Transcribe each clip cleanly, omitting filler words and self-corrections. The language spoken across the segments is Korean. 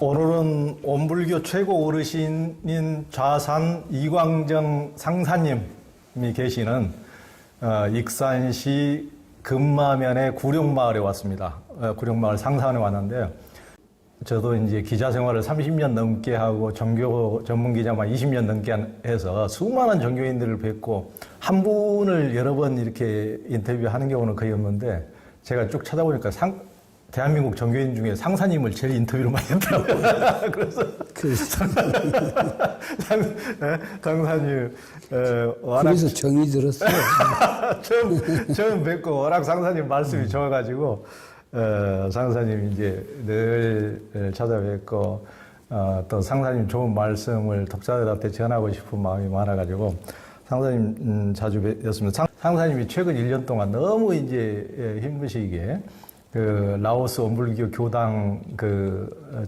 오늘은 온불교 최고 어르신인 좌산 이광정 상사님이 계시는 익산시 금마면의 구룡마을에 왔습니다. 구룡마을 상산에 왔는데요. 저도 이제 기자 생활을 30년 넘게 하고 종교 전문 기자만 20년 넘게 해서 수많은 종교인들을 뵙고 한 분을 여러 번 이렇게 인터뷰하는 경우는 거의 없는데 제가 쭉 찾아보니까 대한민국 종교인 중에 상사님을 제일 인터뷰를 많이 했더라고요. 그래서 상사님 워낙 그래서 정이 들었어요. 처음 뵙고 워낙 상사님 말씀이 좋아가지고 상사님 이제 늘 찾아뵙고 또 상사님 좋은 말씀을 독자들한테 전하고 싶은 마음이 많아가지고 상사님 자주 뵀습니다. 상사님이 최근 1년 동안 너무 이제 힘드시기에 그 라오스 온불교 교당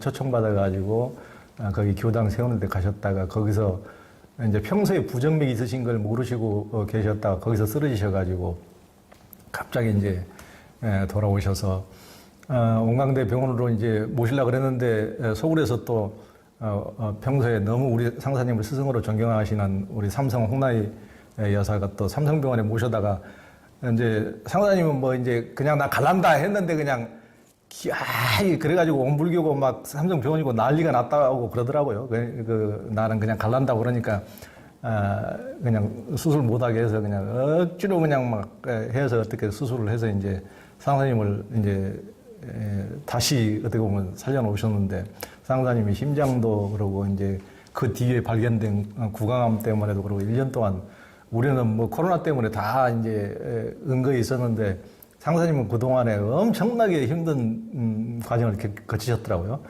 초청받아가지고 거기 교당 세우는 데 가셨다가 거기서 이제 평소에 부정맥이 있으신 걸 모르시고 계셨다가 거기서 쓰러지셔가지고 갑자기 이제 돌아오셔서 온광대 병원으로 이제 모시려고 그랬는데 서울에서 또 평소에 너무 우리 상사님을 스승으로 존경하시는 우리 삼성 홍나희 여사가 또 삼성병원에 모셔다가 이제 상사님은 뭐 이제 그냥 나 갈란다 했는데 그냥 그래가지고 온불교고 막 삼성병원이고 난리가 났다고 그러더라고요. 나는 그냥 갈란다 그러니까 그냥 수술 못하게 해서 그냥 억지로 그냥 막 해서 어떻게 수술을 해서 이제 상사님을 이제 다시 어떻게 보면 살려놓으셨는데 상사님이 심장도 그러고 이제 그 뒤에 발견된 구강암 때문에도 그러고 1년 동안 우리는 뭐 코로나 때문에 다 이제 은거에 있었는데 상사님은 그동안에 엄청나게 힘든 과정을 거치셨더라고요.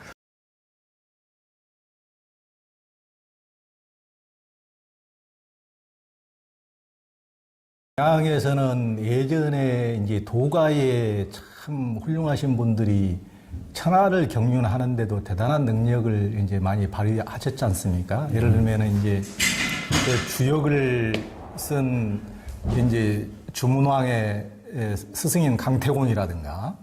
양에서는 예전에 이제 도가에 참 훌륭하신 분들이 천하를 경륜하는데도 대단한 능력을 이제 많이 발휘하셨지 않습니까? 예를 들면은 이제 그 주역을 쓴 이제 주문왕의 스승인 강태곤이라든가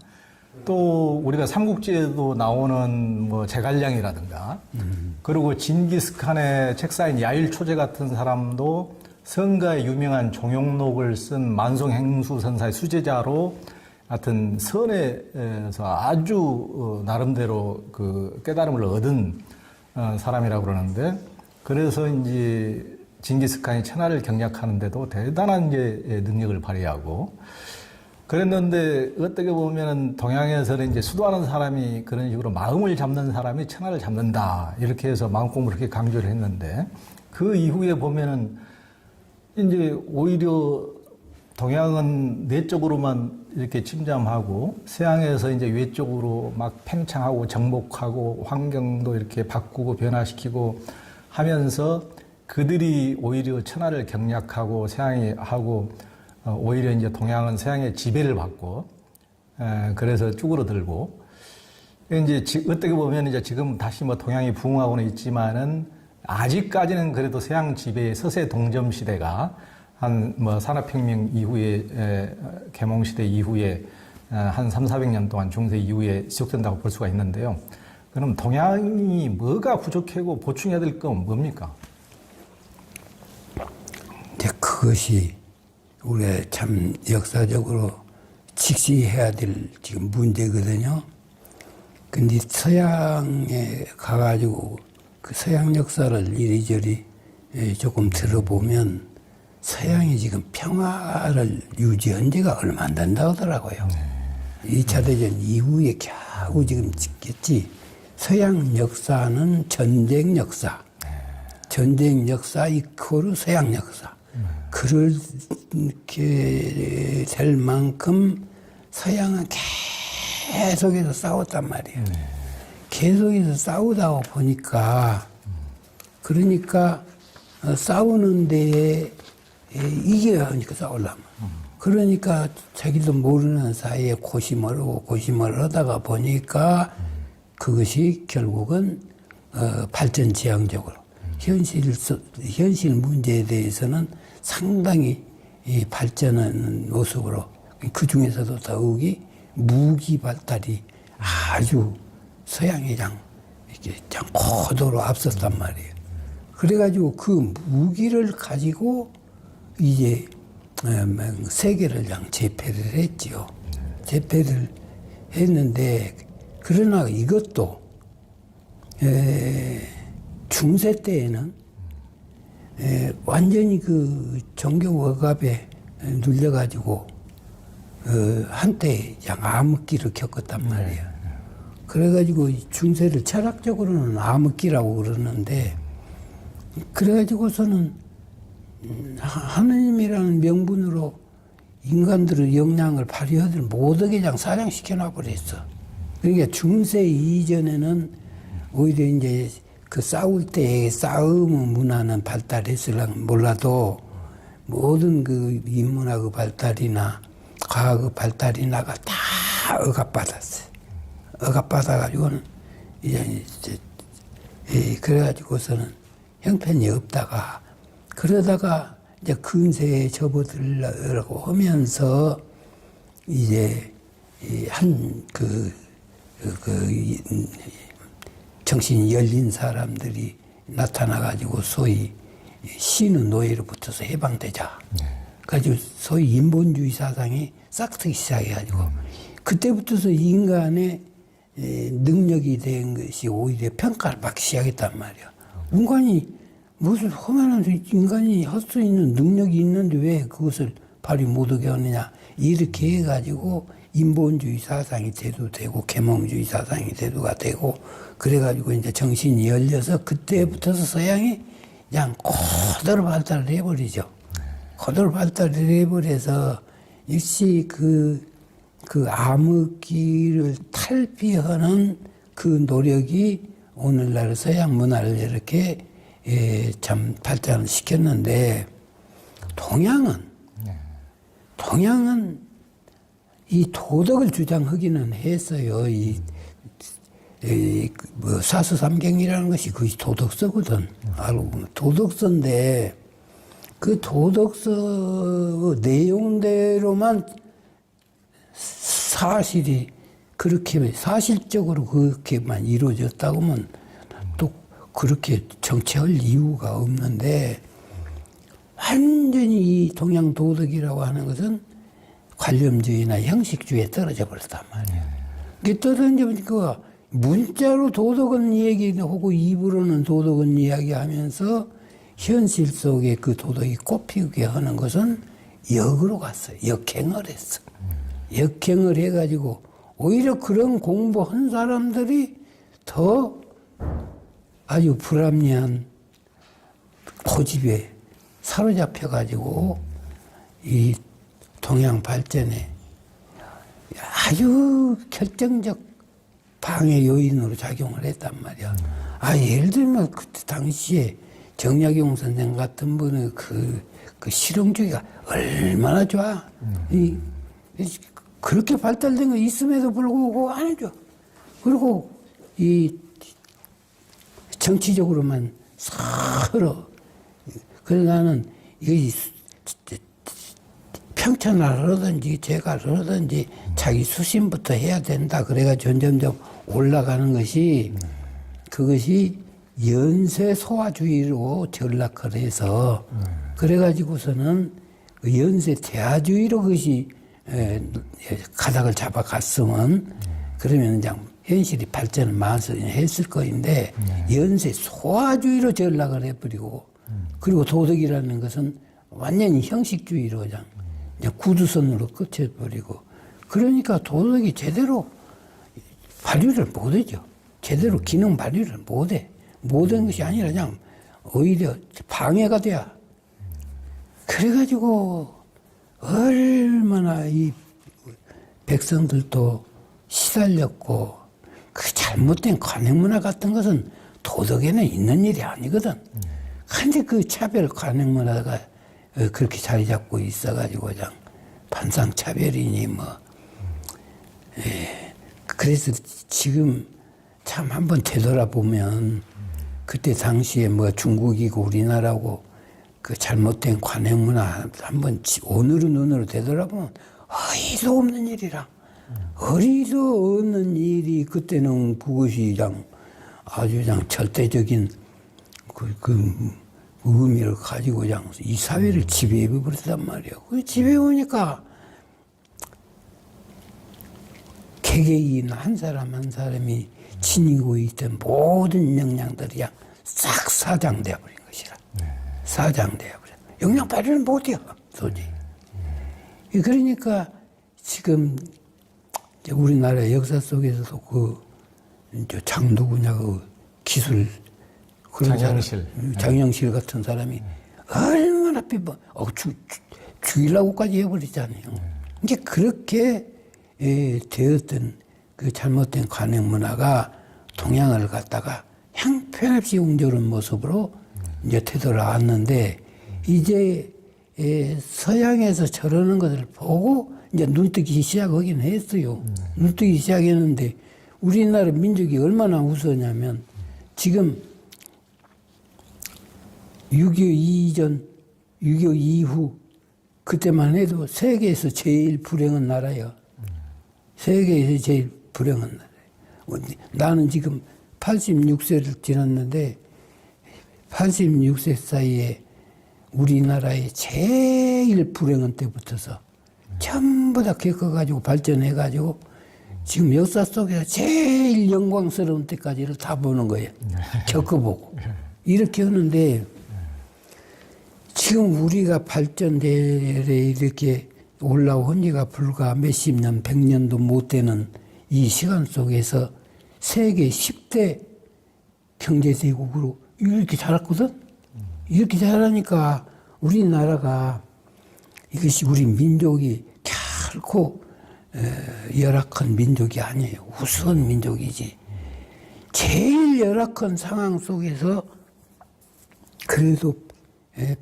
또 우리가 삼국지에도 나오는 뭐 제갈량이라든가 그리고 징기스칸의 책사인 야일초제 같은 사람도 성가의 유명한 종용록을 쓴 만송행수선사의 수제자로 하여튼 선에서 아주 나름대로 그 깨달음을 얻은 사람이라고 그러는데 그래서 이제 징기스칸이 천하를 경략하는데도 대단한 이제 능력을 발휘하고 그랬는데 어떻게 보면은 동양에서는 이제 수도하는 사람이 그런 식으로 마음을 잡는 사람이 천하를 잡는다 이렇게 해서 마음 공부를 그렇게 강조를 했는데 그 이후에 보면은 이제 오히려 동양은 내적으로만 이렇게 침잠하고 서양에서 이제 외적으로 막 팽창하고 정복하고 환경도 이렇게 바꾸고 변화시키고 하면서 그들이 오히려 천하를 경략하고 서양이 하고 오히려 이제 동양은 서양의 지배를 받고 그래서 쭈그러들고 이제 어떻게 보면 이제 지금 다시 뭐 동양이 부흥하고는 있지만은 아직까지는 그래도 서양 지배의 서세 동점 시대가 한 뭐 산업혁명 이후에 계몽 시대 이후에 한 300~400년 동안 중세 이후에 지속된다고 볼 수가 있는데요. 그럼 동양이 뭐가 부족하고 보충해야 될 건 뭡니까? 그것이 우리가 참 역사적으로 직시해야 될 지금 문제거든요. 근데 서양에 가가지고 그 서양 역사를 이리저리 조금 들어보면 서양이 지금 평화를 유지한 지가 얼마 안 된다고 하더라고요. 2차 대전 이후에 겨우 지금 찍겠지. 서양 역사는 전쟁 역사. 전쟁 역사 이코르 서양 역사. 그렇게 될 만큼 서양은 계속해서 싸웠단 말이에요. 계속해서 싸우다 보니까 그러니까 싸우는 데에 이겨야 하니까 싸우려면 그러니까 자기도 모르는 사이에 고심을 하다가 보니까 그것이 결국은 발전지향적으로 현실 문제에 대해서는 상당히 발전하는 모습으로 그 중에서도 더욱이 무기 발달이 아주 서양이랑 이게 참 고도로 앞섰단 말이에요. 그래가지고 그 무기를 가지고 이제 세계를 그냥 제패를 했지요. 제패를 했는데 그러나 이것도 중세 때에는 완전히 그 종교 억압에 눌려가지고 한때 그냥 암흑기를 겪었단 말이에요. 그래가지고 중세를 철학적으로는 암흑기라고 그러는데 그래가지고서는 하느님이라는 명분으로 인간들의 역량을 발휘하지 못하게 그냥 사장시켜 놔버렸어. 그러니까 중세 이전에는 오히려 이제 그 싸울 때 싸움의 문화는 발달했을랑 몰라도 모든 그 인문학의 발달이나 과학의 발달이나가 다 억압받았어요. 억압받아가지고는 이제 그래가지고서는 형편이 없다가 그러다가 이제 근세에 접어들려고 하면서 이제 정신이 열린 사람들이 나타나가지고 소위 신의 노예로 붙어서 해방되자. 그래가지고 소위 인본주의 사상이 싹트기 시작해가지고 그때부터서 인간의 능력이 된 것이 오히려 평가를 받기 시작했단 말이야. 인간이 무슨 험한 인간이 할 수 있는 능력이 있는데 왜 그것을 발휘 못하게 하느냐. 이렇게 해가지고 인본주의 사상이 대두되고 계몽주의 사상이 대두가 되고 그래가지고 이제 정신이 열려서 그때부터서 서양이 그냥 그대로 발달을 해버리죠. 그대로 발달을 해버려서 역시 그 암흑기를 탈피하는 그 노력이 오늘날 서양 문화를 이렇게 참 발전을 시켰는데 동양은 이 도덕을 주장하기는 했어요. 뭐 사서삼경이라는 것이 그것이 도덕서거든. 알고 보면 도덕서인데 그 도덕서 내용대로만 사실이 그렇게 사실적으로 그렇게만 이루어졌다고 하면 또 그렇게 정치할 이유가 없는데 완전히 이 동양 도덕이라고 하는 것은 관념주의나 형식주의에 떨어져 버렸단 말이에요. 그게 떨어져 보니까 문자로 도덕은 얘기하고 입으로는 도덕은 이야기하면서 현실 속에 그 도덕이 꼽히게 하는 것은 역으로 갔어요. 역행을 했어. 역행을 해가지고 오히려 그런 공부한 사람들이 더 아주 불합리한 고집에 사로잡혀가지고 이 동양 발전에 아주 결정적 방해 요인으로 작용을 했단 말이야. 예를 들면 그때 당시에 정약용 선생 같은 분의 그 실용주의가 얼마나 좋아. 그렇게 발달된 거 있음에도 불구하고 안 해줘. 그리고 이 정치적으로만 서로. 그래서 나는 이 평천을 하든지 제가를 하든지 자기 수신부터 해야 된다. 그래가지고 점점점 올라가는 것이 그것이 연쇄 소화주의로 전락을 해서 그래가지고서는 그 연쇄 대화주의로 그것이 가닥을 잡아갔으면 그러면 그냥 현실이 발전을 많이 했을 거인데 연쇄 소화주의로 전락을 해버리고 그리고 도덕이라는 것은 완전히 형식주의로 그냥 구두선으로 끝쳐버리고 그러니까 도덕이 제대로 발휘를 못하죠. 제대로 기능 발휘를 못해. 못한 것이 아니라 그냥 오히려 방해가 돼야. 그래가지고 얼마나 이 백성들도 시달렸고 그 잘못된 관행문화 같은 것은 도덕에는 있는 일이 아니거든. 근데 그 차별 관행문화가 그렇게 자리 잡고 있어가지고 그냥 반상차별이니 뭐. 그래서 지금 참 한번 되돌아보면 그때 당시에 뭐 중국이고 우리나라고 그 잘못된 관행문화 한번 오늘의 눈으로 되돌아보면 어이도 없는 일이라 어리도 없는 일이 그때는 그것이 그냥 아주 그냥 절대적인 그 의미를 가지고 그냥 이 사회를 지배해 버렸단 말이에요. 그 지배해 오니까 개개인 한 사람 한 사람이 지니고 있던 모든 역량들이 그냥 싹 사장되어 버린 것이라. 사장되어 버려. 역량 발휘를 못해요, 도저히. 그러니까 지금 이제 우리나라 역사 속에서도 이제 누구냐 그 기술 그런 장영실 같은 사람이 얼마나 죽이려고까지 해버리잖아요. 이게 그렇게 되었던 그 잘못된 관행 문화가 동양을 갖다가 형편없이 웅조는 모습으로 이제 되돌아왔는데 이제 서양에서 저러는 것을 보고 이제 눈뜨기 시작하긴 했어요. 눈뜨기 시작했는데 우리나라 민족이 얼마나 우스냐면 지금 6.25 이전, 6.25 이후 그때만 해도 세계에서 제일 불행한 나라예요. 세계에서 제일 불행한 나라예요. 나는 지금 86세를 지났는데 86세 사이에 우리나라의 제일 불행한 때부터서 전부 다 겪어가지고 발전해가지고 지금 역사 속에서 제일 영광스러운 때까지를 다 보는 거예요. 겪어보고. 이렇게 하는데 지금 우리가 발전대에 이렇게 올라온 지가 불과 몇십 년, 100년도 못 되는 이 시간 속에서 세계 10대 경제대국으로 이렇게 자랐거든? 이렇게 자라니까 우리나라가 이것이 우리 민족이 결코 열악한 민족이 아니에요. 우스운 민족이지. 제일 열악한 상황 속에서 그래도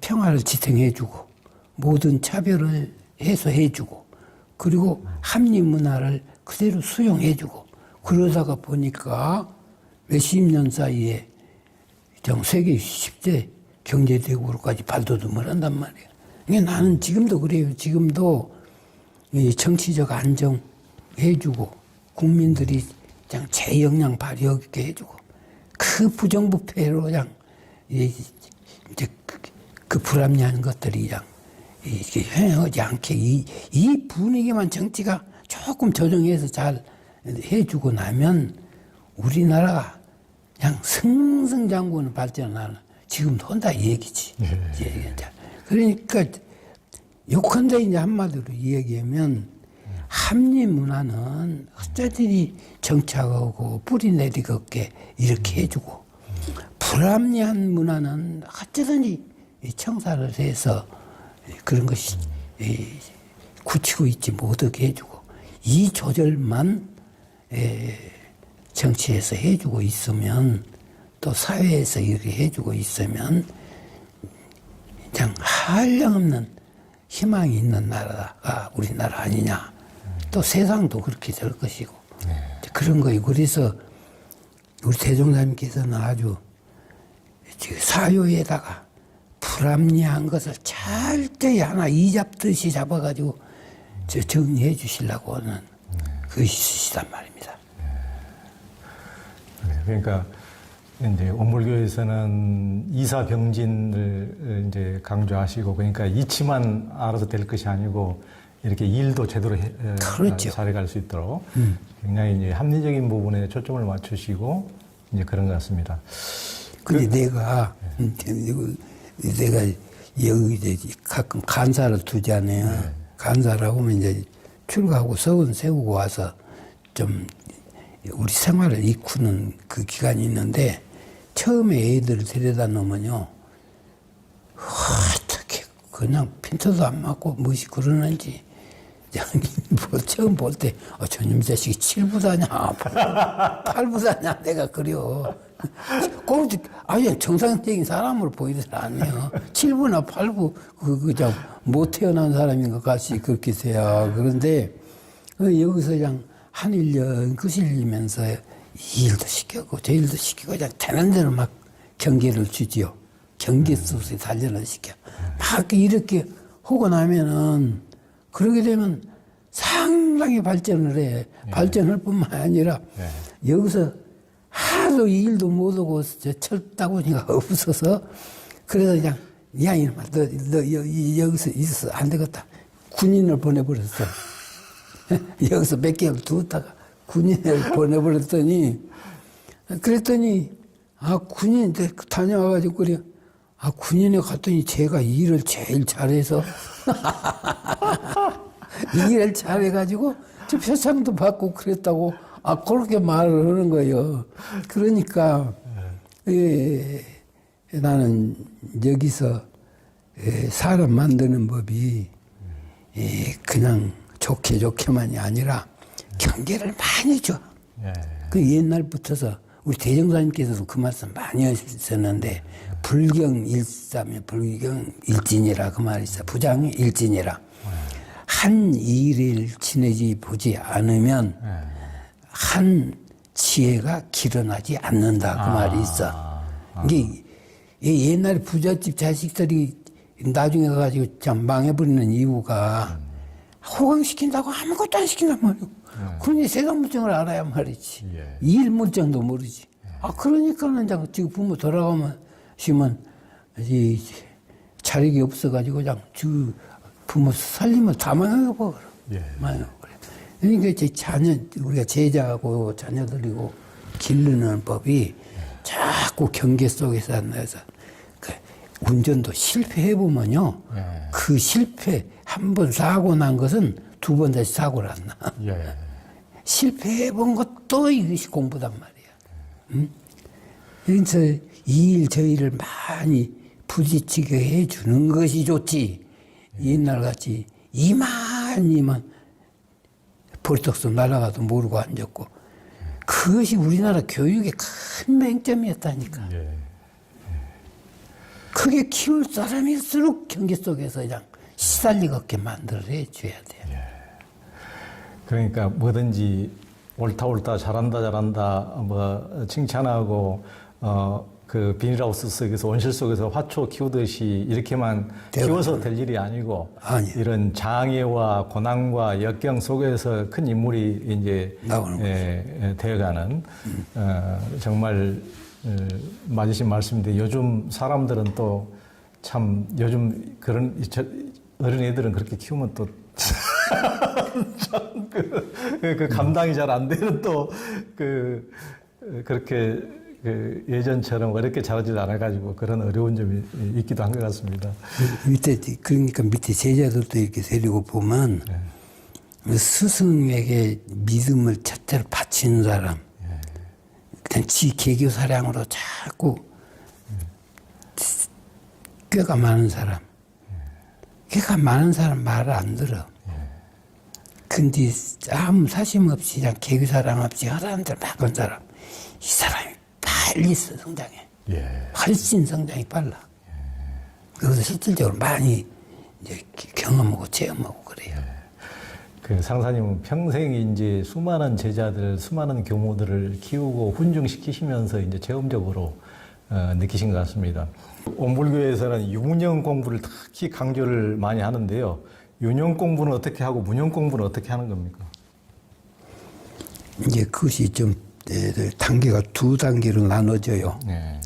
평화를 지탱해주고 모든 차별을 해소해주고 그리고 합리 문화를 그대로 수용해주고 그러다가 보니까 몇십 년 사이에 세계 10대 경제대국으로까지 발돋움을 한단 말이에요. 그러니까 나는 지금도 그래요. 지금도 이 정치적 안정 해주고 국민들이 그냥 제 역량 발휘하게 해주고 그 부정부패로 그냥 이제 그 불합리한 것들이 그냥 이렇게 행하지 않게 이 분위기만 정치가 조금 조정해서 잘 해주고 나면 우리나라가 그냥 승승장구는 발전하는 지금도 한다 이 얘기지. 그러니까 요컨대 이제 한마디로 이야기하면 합리 문화는 어쩌든지 정착하고 뿌리 내리게 이렇게 해주고 불합리한 문화는 어쩌든지 청사를 해서 그런 것이 굳히고 있지 못하게 해주고 이 조절만 정치에서 해주고 있으면 또 사회에서 이렇게 해주고 있으면 그냥 한량없는 희망이 있는 나라가 우리나라 아니냐. 또 세상도 그렇게 될 것이고 그런 거예요. 그래서 우리 대종사님께서는 아주 사유에다가 불합리한 것을 철저히 하나 이잡듯이 잡아가지고 정리해 주시려고 하는 그것이시단 말입니다. 그러니까 이제 원불교에서는 이사병진을 이제 강조하시고 그러니까 이치만 알아서 될 것이 아니고 이렇게 일도 제대로 그렇죠. 잘해갈 수 있도록 굉장히 이제 합리적인 부분에 초점을 맞추시고 이제 그런 것 같습니다. 근데 내가 여기 이제 가끔 간사를 두잖아요. 간사를 하면 이제 출가하고 서원 세우고 와서 좀 우리 생활을 이꾸는 그 기간이 있는데 처음에 애들을 데려다 놓으면요. 어떻게 그냥 핀트도 안 맞고 무엇이 그러는지 뭐 처음 볼 때 저놈 자식이 7부다냐 8부다냐 내가 그려. 꼭 아주 정상적인 사람으로 보이질 않아요. 7부나 8부 그저 못 태어난 사람인 것 같이 그렇게 돼요. 그런데 여기서 그냥 한 1년 거슬리면서 이 일도 시키고 저 일도 시키고 그냥 되는 대로 막 경계를 주지요. 경계 속에서 단련을 시켜. 막 이렇게 하고 나면은 그러게 되면 상당히 발전을 해. 발전할 뿐만 아니라 여기서 하도 일도 못하고 저 철다구니가 없어서 그래서 그냥 야 이놈아 너 여기서 있어 안 되겠다 군인을 보내버렸어. 여기서 몇 개월 두었다가 군인을 보내버렸더니 그랬더니 군인 다녀와가지고 그래 군인에 갔더니 제가 일을 제일 잘해서 일을 잘해가지고 저 표창도 받고 그랬다고 그렇게 말을 하는 거예요. 그러니까 나는 여기서 사람 만드는 법이 그냥 좋게만이 아니라 경계를 많이 줘. 그 옛날부터서 우리 대종사님께서도 그 말씀 많이 하셨는데 불경일사면 불경일진이라 그 말이 있어. 부장일진이라. 한 일을 지내지 보지 않으면 한 지혜가 길어나지 않는다 그 말이 있어. 이게 옛날에 부잣집 자식들이 나중에 가가지고 참 망해버리는 이유가 호강시킨다고 아무것도 안 시킨단 말이오. 그러니 세상물정을 알아야 말이지. 일물정도 모르지. 그러니까는 지금 부모 돌아가면 시면 자력이 없어가지고 그냥 부모 살림을 다 망해버려. 망해버려. 그러니까 이제 우리가 제자하고 자녀들이고 기르는 법이 자꾸 경계 속에서 안 나서 운전도 실패해보면요. 그 실패, 한 번 사고 난 것은 두 번 다시 사고를 안 나. 실패해본 것도 이것이 공부단 말이야. 그래서 이 일, 저 일을 많이 부딪히게 해주는 것이 좋지. 옛날같이 이만 벌떡서 날아가도 모르고 앉았고. 그것이 우리나라 교육의 큰 맹점이었다니까. 크게 키울 사람일수록 경계 속에서 그냥 시달리게 만들어줘야 돼요. 그러니까 뭐든지 옳다 잘한다 뭐 칭찬하고 그 비닐하우스 속에서 온실 속에서 화초 키우듯이 이렇게만 키워서 될 일이 아니고 이런 장애와 고난과 역경 속에서 큰 인물이 이제 되어가는 정말 맞으신 말씀인데 요즘 사람들은 또 참 요즘 그런 어린애들은 그렇게 키우면 또 참 그 감당이 잘 안 되는 또 그렇게 예전처럼 어렵게 자라지 않아가지고 그런 어려운 점이 있기도 한 것 같습니다. 그러니까 밑에 제자들도 이렇게 데리고 보면 스승에게 믿음을 첫째로 바치는 사람, 그냥 지 개교 사량으로 자꾸 꾀가 많은 사람, 꾀가 많은 사람 말을 안 들어. 근데 아무 사심 없이 그냥 개교 사랑 없이 하라는 대로 막 건 사람, 이 사람이 빨리 성장해. 훨씬 성장이 빨라. 그래서 실질적으로 많이 이제 경험하고 체험하고 그래요. 그 상사님은 평생 이제 수많은 제자들, 수많은 교모들을 키우고 훈증시키시면서 이제 체험적으로 느끼신 것 같습니다. 온불교에서는 육령 공부를 특히 강조를 많이 하는데요. 윤영 공부는 어떻게 하고 문영 공부는 어떻게 하는 겁니까? 이제 그것이 좀 단계가 두 단계로 나눠져요.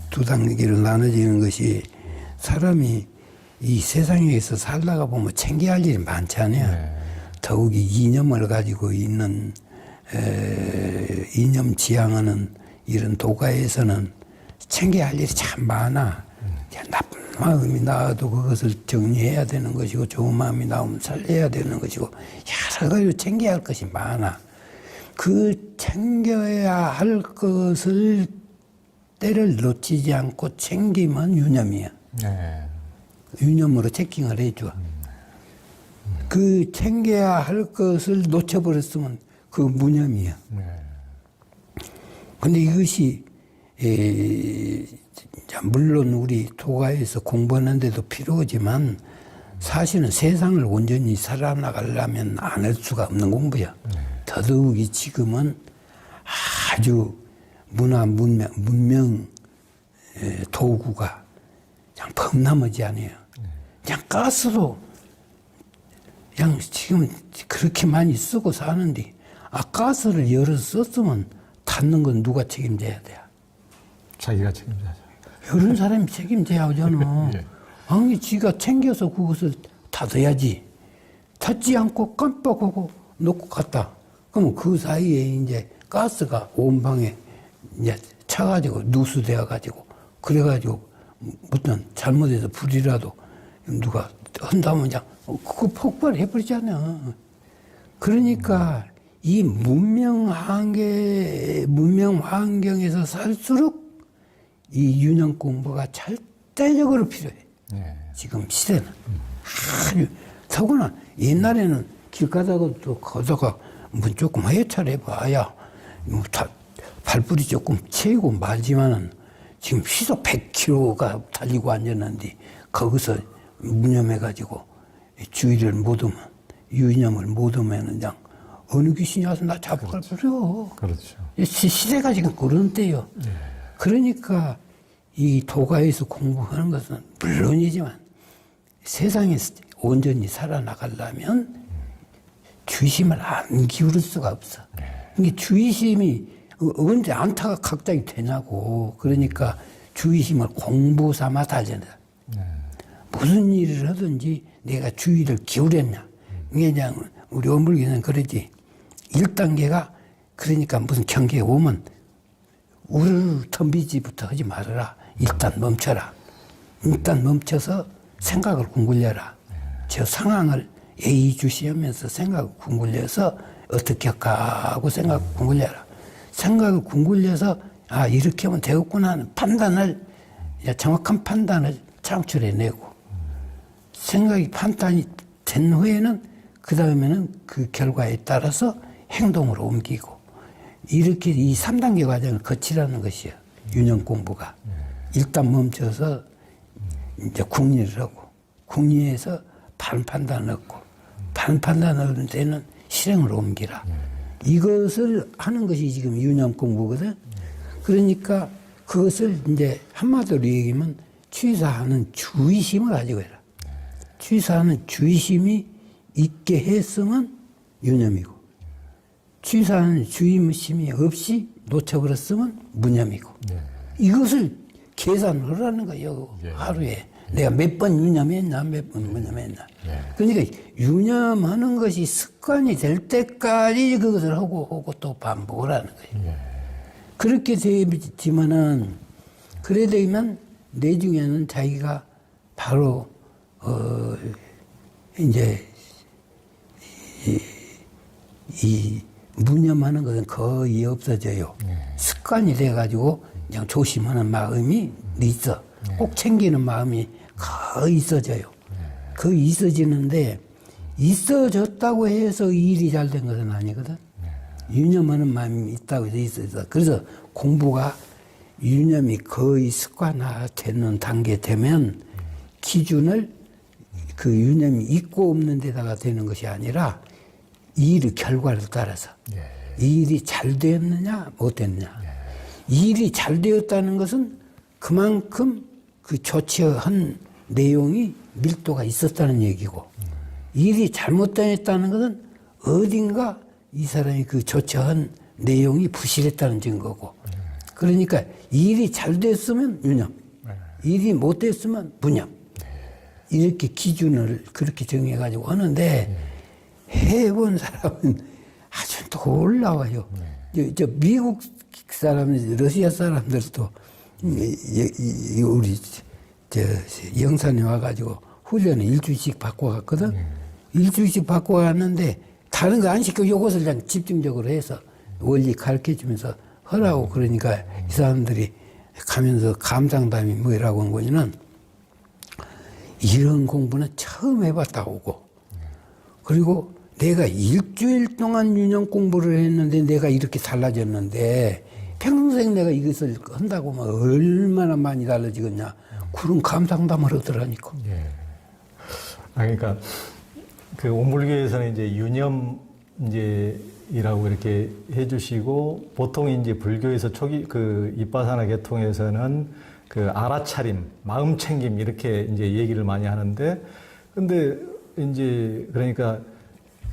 두 단계로 나눠지는 것이 사람이 이 세상에서 살다가 보면 챙겨야 할 일이 많잖아요. 더욱이 이념을 가지고 있는 이념 지향하는 이런 도가에서는 챙겨야 할 일이 참 많아. 나쁜 마음이 나와도 그것을 정리해야 되는 것이고 좋은 마음이 나오면 살려야 되는 것이고 여러 가지로 챙겨야 할 것이 많아. 그 챙겨야 할 것을 때를 놓치지 않고 챙기면 유념이야. 유념으로 체킹을 해줘. 그 챙겨야 할 것을 놓쳐버렸으면 그 무념이야. 근데 이것이 물론 우리 도가에서 공부하는데도 필요하지만 사실은 세상을 온전히 살아나가려면 안 할 수가 없는 공부야. 더더욱이 지금은 아주 문명 도구가 그냥 범람하지 않아요. 그냥 가스로 그냥 지금 그렇게 많이 쓰고 사는데 가스를 열어서 썼으면 닫는 건 누가 책임져야 돼? 자기가 책임져야죠. 이런 사람이 책임져야 하잖아. 예. 아니, 지가 챙겨서 그것을 닫아야지. 닫지 않고 깜빡하고 놓고 갔다. 그러면 그 사이에 이제 가스가 온 방에 이제 차가지고 누수되어가지고 그래가지고 무슨 잘못해서 불이라도 누가 한다면 그냥 그거 폭발해버리잖아. 그러니까 이 문명 환경에서 살수록 이 유년 공부가 절대적으로 필요해. 예. 지금 시대는. 아주, 더구나 옛날에는 길 가다가도 가다가 뭐 조금 해찰해봐야 뭐 발불이 조금 채이고 말지만은 지금 시속 100km가 달리고 앉았는데 거기서 무념해가지고 주의를 못 오면 유념을 못 오면 그냥 어느 귀신이 와서 나 잡아갈 버려. 그렇죠. 시대가 지금 그런 때요. 예. 그러니까 이 도가에서 공부하는 것은 물론이지만 세상에 온전히 살아나가려면 주의심을 안 기울일 수가 없어. 이게 주의심이 언제 안타가 갑자기 되냐고. 그러니까 주의심을 공부 삼아 달려야 무슨 일을 하든지 내가 주의를 기울였냐. 이게 그냥 우리 어물기는 그러지. 1단계가 그러니까 무슨 경계에 오면 우르르 덤비지부터 하지 말아라. 일단 멈춰라. 일단 멈춰서 생각을 궁굴려라. 저 상황을 예의주시하면서 생각을 궁굴려서 어떻게 할까 하고 생각을 궁굴려라. 생각을 궁굴려서 아 이렇게 하면 되겠구나 하는 판단을 정확한 판단을 창출해내고 생각이 판단이 된 후에는 그 다음에는 그 결과에 따라서 행동으로 옮기고 이렇게 이 3단계 과정을 거치라는 것이에요. 유년 공부가. 일단 멈춰서 이제 궁리를 하고 궁리해서 바른 판단을 얻고 바른 판단을 얻은 데는 실행으로 옮기라. 이것을 하는 것이 지금 유년 공부거든. 그러니까 그것을 이제 한마디로 얘기하면 취사하는 주의심을 가지고 해라. 취사하는 주의심이 있게 했으면 유념이고 취사하는 주의심이 없이 놓쳐버렸으면 무념이고 이것을 계산을 하라는 거예요. 하루에 내가 몇 번 유념했나 몇 번 무념했나. 그러니까 유념하는 것이 습관이 될 때까지 그것을 하고 또 반복을 하는 거예요. 그렇게 되지만은 그래 되면 내중에는 자기가 바로 이제 이 무념하는 것은 거의 없어져요. 습관이 돼가지고 그냥 조심하는 마음이 있어. 꼭 챙기는 마음이 거의 있어져요. 거의 있어지는데 있어졌다고 해서 일이 잘 된 것은 아니거든. 유념하는 마음이 있다고 해서 있어져. 그래서 공부가 유념이 거의 습관화되는 단계 되면 기준을 그 유념이 있고 없는 데다가 되는 것이 아니라 이 일의 결과를 따라서 이 일이 잘 되었느냐 못 됐느냐. 이 일이 잘 되었다는 것은 그만큼 그 조치한 내용이 밀도가 있었다는 얘기고 일이 잘못됐다는 것은 어딘가 이 사람이 그 조치한 내용이 부실했다는 증거고 그러니까 일이 잘 됐으면 유념 일이 못 됐으면 무념 이렇게 기준을 그렇게 정해가지고 하는데 해본 사람은 아주 놀라워요. 저 미국 사람, 러시아 사람들도 우리 저 영산에 와가지고 훈련을 일주일씩 받고 갔거든. 일주일씩 받고 갔는데 다른 거 안 시키고 이것을 그냥 집중적으로 해서 원리 가르쳐주면서 하라고 그러니까 이 사람들이 가면서 감상담이 뭐라고 한 거냐면 이런 공부는 처음 해봤다고 오고 그리고 내가 일주일 동안 유년 공부를 했는데 내가 이렇게 달라졌는데 평생 내가 이것을 한다고 하면 얼마나 많이 달라지겠냐 그런 감상담을 하더라니까. 그러니까 그 온불교에서는 이제 유념 이제이라고 이렇게 해주시고 보통 이제 불교에서 초기 그 이빠사나 계통에서는 그 알아차림, 마음 챙김 이렇게 이제 얘기를 많이 하는데 근데 이제 그러니까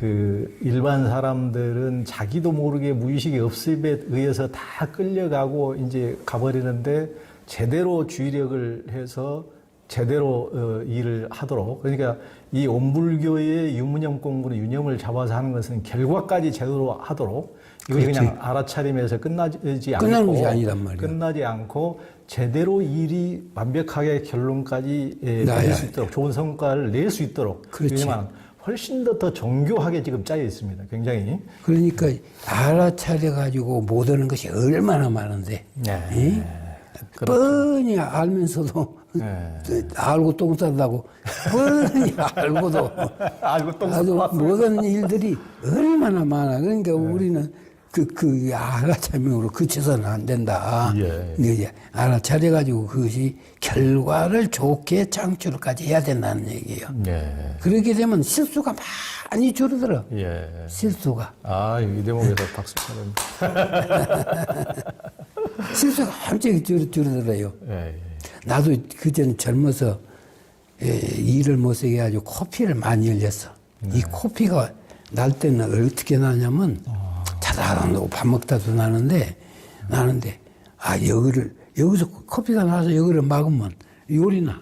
그 일반 사람들은 자기도 모르게 무의식의 업습에 의해서 다 끌려가고 이제 가버리는데 제대로 주의력을 해서 제대로 일을 하도록, 그러니까 이 온불교의 유무념 공부는 유념을 잡아서 하는 것은 결과까지 제대로 하도록, 이것이 그렇지. 그냥 알아차림에서 끝나는 끝나는 것이 아니란 말이야. 끝나지 않고 제대로 일이 완벽하게 결론까지 나야. 낼 수 있도록, 좋은 성과를 낼 수 있도록. 그렇지. 왜냐면 훨씬 더 정교하게 지금 짜여 있습니다. 굉장히. 그러니까 알아차려가지고 못하는 것이 얼마나 많은데. 네. 예? 뻔히 알면서도 알고 똥 싼다고 뻔히 알고도 알고 똥 아주 쌌어. 모든 일들이 얼마나 많아. 그러니까 우리는 그 알아차림으로 그쳐서는 안 된다. 예. 이제 알아차려가지고 그것이 결과를 좋게 창출까지 해야 된다는 얘기예요. 예. 그렇게 되면 실수가 많이 줄어들어. 예. 실수가. 아, 이 대목에서 박수 쳐는. 실수가 갑자기 줄어들어요. 예. 나도 그전 젊어서 일을 못하게 해가지고 코피를 많이 흘렸어. 이 코피가 날 때는 어떻게 나냐면 자다가 나고 밥 먹다도 나는데 여기서 코피가 나서 여기를 막으면 열이 나.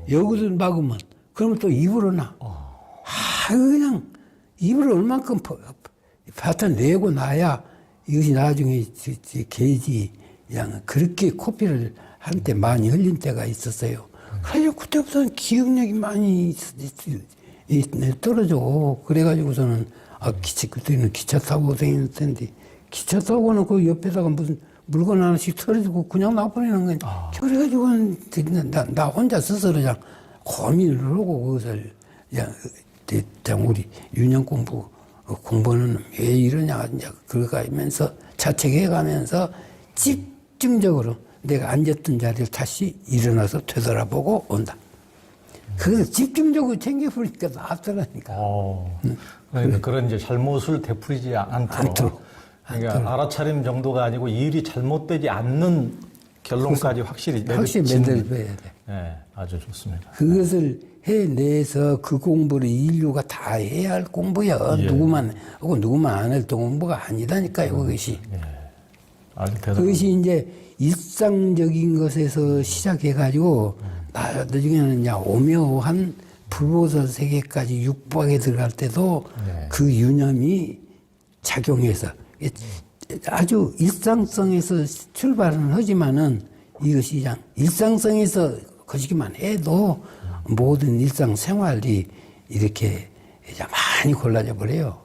여기도 막으면 그러면 또 입으로 나. 그냥 입으로 얼만큼 뱉어내고 나야 이것이 나중에 개지. 그냥 그렇게 코피를 한때 많이 흘린 때가 있었어요. 그래서 그때부터는 기억력이 많이 떨어져. 그래가지고서는 그때는 기차 타고 다니는 텐데 기차 타고는 그 옆에다가 무슨 물건 하나씩 털어주고 그냥 놔버리는 거야. 그래가지고는 나 혼자 스스로 그냥 고민을 하고 그것을 그냥 우리 유년 공부는 왜 이러냐 이제 그러가 하면서 자책해가면서 집중적으로 내가 앉았던 자리를 다시 일어나서 되돌아보고 온다. 그걸 집중적으로 챙겨보니까 낫더라니까. 그러니까 그런 이제 잘못을 되풀이지 않도록. 그러니까 알아차림 정도가 아니고 일이 잘못되지 않는 결론까지 확실히 만들어야 돼. 네, 아주 좋습니다. 그것을 해내서 그 공부를 인류가 다 해야 할 공부야. 예. 누구만 안 할 공부가 아니다니까요, 그것이. 예. 아주 대단합니다. 그것이 이제 일상적인 것에서 시작해가지고 나중에는 이제 오묘한 불보살 세계까지 육박에 들어갈 때도 그 유념이 작용해서 아주 일상성에서 출발은 하지만은 이것이 그냥 일상성에서 거시기만 해도 모든 일상 생활이 이렇게 이제 많이 골라져 버려요.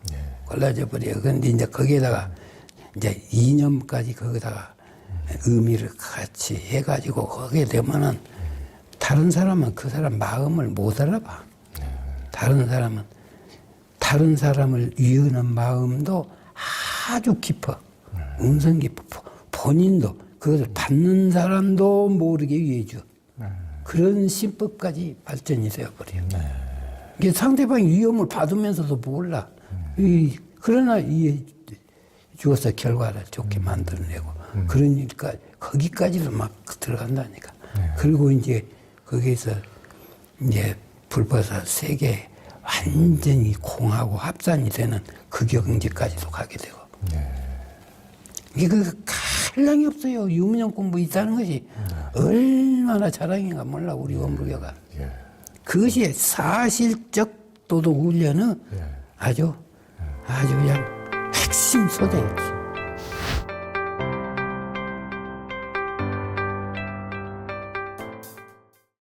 골라져 버려요. 그런데 이제 거기에다가 이제 이념까지 거기다가 의미를 같이 해가지고 거기에 되면은 다른 사람은 그 사람 마음을 못 알아봐. 다른 사람을 위하는 마음도 아주 깊어. 음성 깊어. 본인도 그것을 받는 사람도 모르게 위해줘. 그런 신법까지 발전이 되어버려요. 이게 상대방이 위험을 받으면서도 몰라. 그러나 이해 주어서 결과를 좋게 만들어내고 그러니까 거기까지도 막 들어간다니까. 그리고 이제 거기에서 이제 불보살 세계 완전히 공하고 합산이 되는 그 경지까지도 가게 되고. 이게 그 한량이 없어요. 유무념 공부 있다는 것이 얼마나 자랑인가 몰라 우리 원불교가. 그것이 사실적 도덕 훈련은 아주 그냥 핵심 소재입니다.